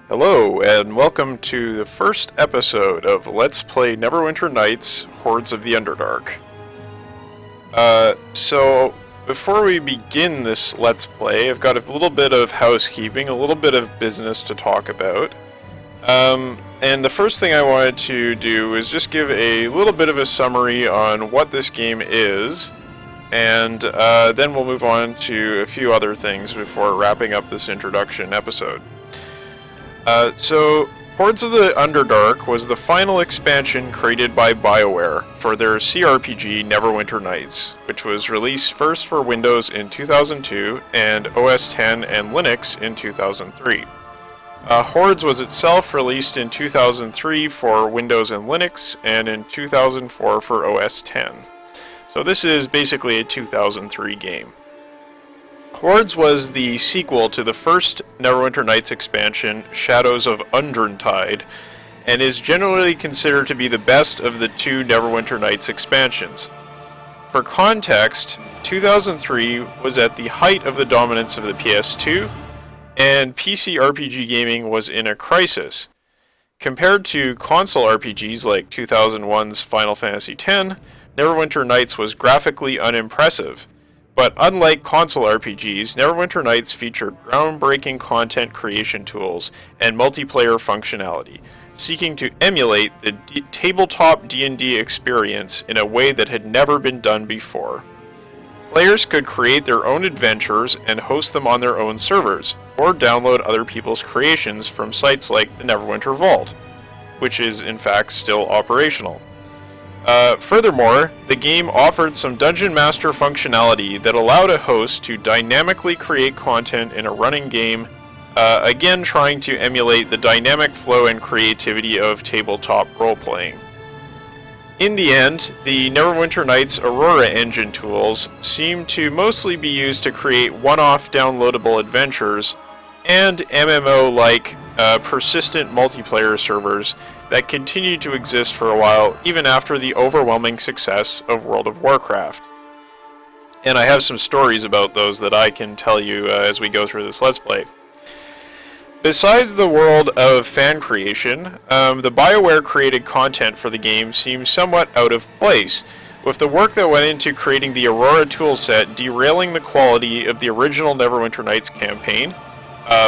Hello, and welcome to the first episode of Let's Play Neverwinter Nights, Hordes of the Underdark. So before we begin this Let's Play, I've got a little bit of housekeeping, a little bit of business to talk about. And the first thing I wanted to do is just give a little bit of a summary on what this game is, and then we'll move on to a few other things before wrapping up this introduction episode. So, Hordes of the Underdark was the final expansion created by BioWare for their CRPG Neverwinter Nights, which was released first for Windows in 2002 and OS X and Linux in 2003. Hordes was itself released in 2003 for Windows and Linux and in 2004 for OS X. So this is basically a 2003 game. Hordes was the sequel to the first Neverwinter Nights expansion, Shadows of Underdark, and is generally considered to be the best of the two Neverwinter Nights expansions. For context, 2003 was at the height of the dominance of the PS2, and PC RPG gaming was in a crisis. Compared to console RPGs like 2001's Final Fantasy X, Neverwinter Nights was graphically unimpressive. But unlike console RPGs, Neverwinter Nights featured groundbreaking content creation tools and multiplayer functionality, seeking to emulate the tabletop D&D experience in a way that had never been done before. Players could create their own adventures and host them on their own servers, or download other people's creations from sites like the Neverwinter Vault, which is in fact still operational. Furthermore, the game offered some Dungeon Master functionality that allowed a host to dynamically create content in a running game, again trying to emulate the dynamic flow and creativity of tabletop role-playing. In the end, the Neverwinter Nights Aurora engine tools seem to mostly be used to create one-off downloadable adventures and MMO-like persistent multiplayer servers that continued to exist for a while, even after the overwhelming success of World of Warcraft. And I have some stories about those that I can tell you as we go through this Let's Play. Besides the world of fan creation, the BioWare created content for the game seems somewhat out of place, with the work that went into creating the Aurora toolset derailing the quality of the original Neverwinter Nights campaign,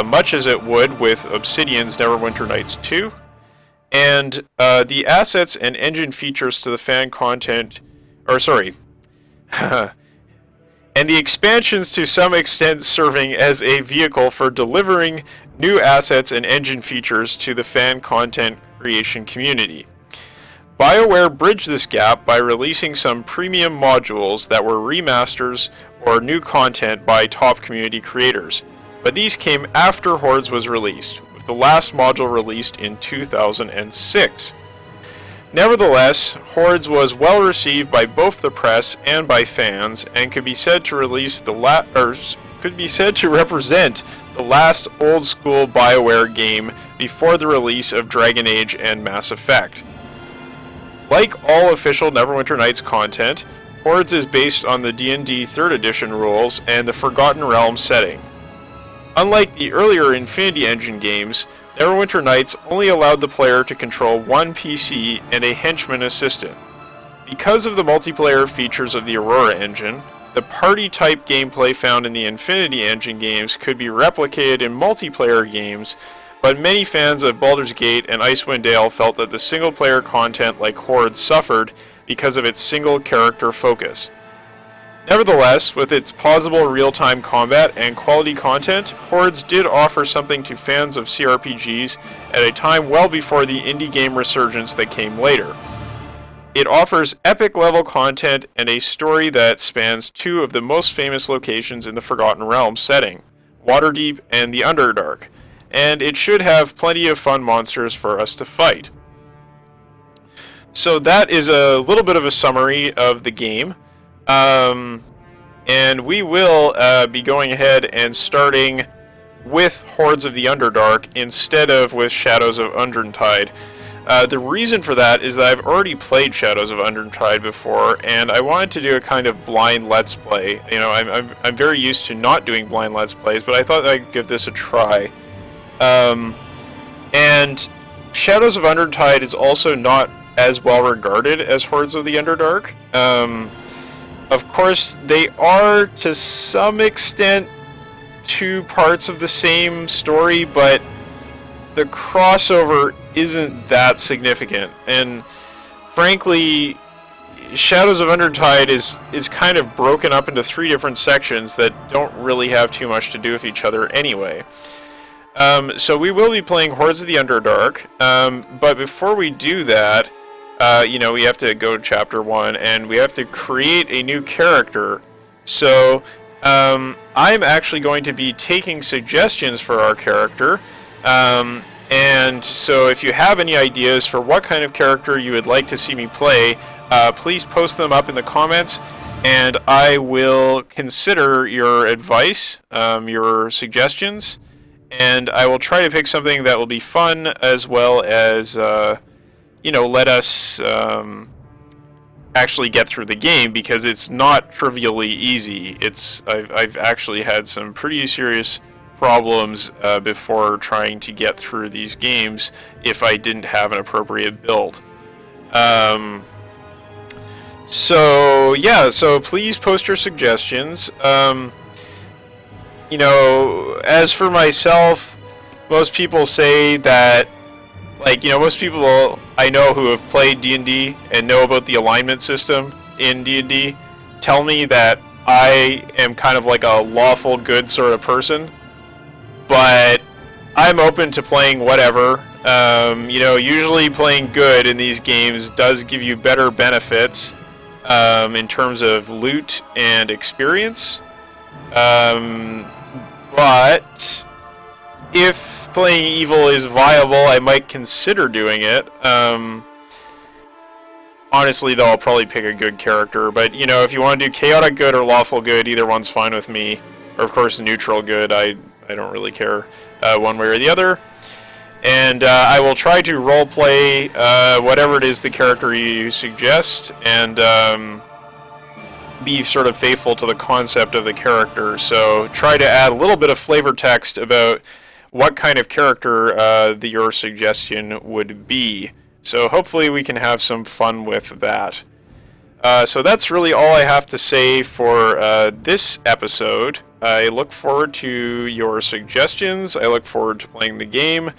much as it would with Obsidian's Neverwinter Nights 2, and the assets and engine features to the fan content, and the expansions to some extent serving as a vehicle for delivering new assets and engine features to the fan content creation community. BioWare bridged this gap by releasing some premium modules that were remasters or new content by top community creators, but these came after Hordes was released, with the last module released in 2006. Nevertheless, Hordes was well received by both the press and by fans, and could be said to represent the last old-school BioWare game before the release of Dragon Age and Mass Effect. Like all official Neverwinter Nights content, Hordes is based on the D&D 3rd edition rules and the Forgotten Realms setting. Unlike the earlier Infinity Engine games, Neverwinter Nights only allowed the player to control one PC and a henchman assistant. Because of the multiplayer features of the Aurora engine, the party-type gameplay found in the Infinity Engine games could be replicated in multiplayer games, but many fans of Baldur's Gate and Icewind Dale felt that the single-player content like Hordes suffered because of its single-character focus. Nevertheless, with its pausable real-time combat and quality content, Hordes did offer something to fans of CRPGs at a time well before the indie game resurgence that came later. It offers epic-level content and a story that spans two of the most famous locations in the Forgotten Realms setting, Waterdeep and the Underdark, and it should have plenty of fun monsters for us to fight. So that is a little bit of a summary of the game. And we will be going ahead and starting with Hordes of the Underdark instead of with Shadows of Underdark. The reason for that is that I've already played Shadows of Underdark before, and I wanted to do a kind of blind Let's Play. You know, I'm very used to not doing blind Let's Plays, but I thought I'd give this a try. And Shadows of Undertide is also not as well regarded as Hordes of the Underdark. Of course, they are to some extent two parts of the same story, but the crossover isn't that significant. And frankly, Shadows of Undertide is kind of broken up into three different sections that don't really have too much to do with each other anyway. So we will be playing Hordes of the Underdark, but before we do that, we have to go to Chapter 1, and we have to create a new character. So I'm actually going to be taking suggestions for our character, and so if you have any ideas for what kind of character you would like to see me play, please post them up in the comments, and I will consider your advice, your suggestions, and I will try to pick something that will be fun as well as, let us actually get through the game, because it's not trivially easy. I've actually had some pretty serious problems before trying to get through these games if I didn't have an appropriate build. So please post your suggestions. As for myself, most people say that, most people I know who have played D&D and know about the alignment system in D&D tell me that I am kind of like a lawful good sort of person, but I'm open to playing whatever. Usually playing good in these games does give you better benefits in terms of loot and experience. But if playing evil is viable, I might consider doing it. Honestly, though, I'll probably pick a good character. But, if you want to do chaotic good or lawful good, either one's fine with me. Or, of course, neutral good, I don't really care one way or the other. And I will try to roleplay whatever it is the character you suggest, and be sort of faithful to the concept of the character. So try to add a little bit of flavor text about what kind of character your suggestion would be. So hopefully we can have some fun with that. So that's really all I have to say for this episode. I look forward to your suggestions. I look forward to playing the game.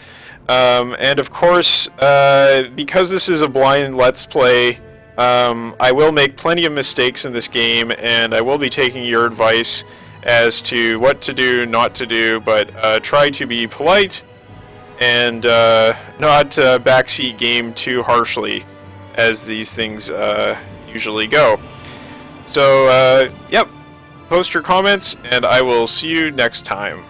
And of course, because this is a blind Let's Play, I will make plenty of mistakes in this game, and I will be taking your advice as to what to do, not to do, but try to be polite and not backseat game too harshly, as these things usually go. So, post your comments, and I will see you next time.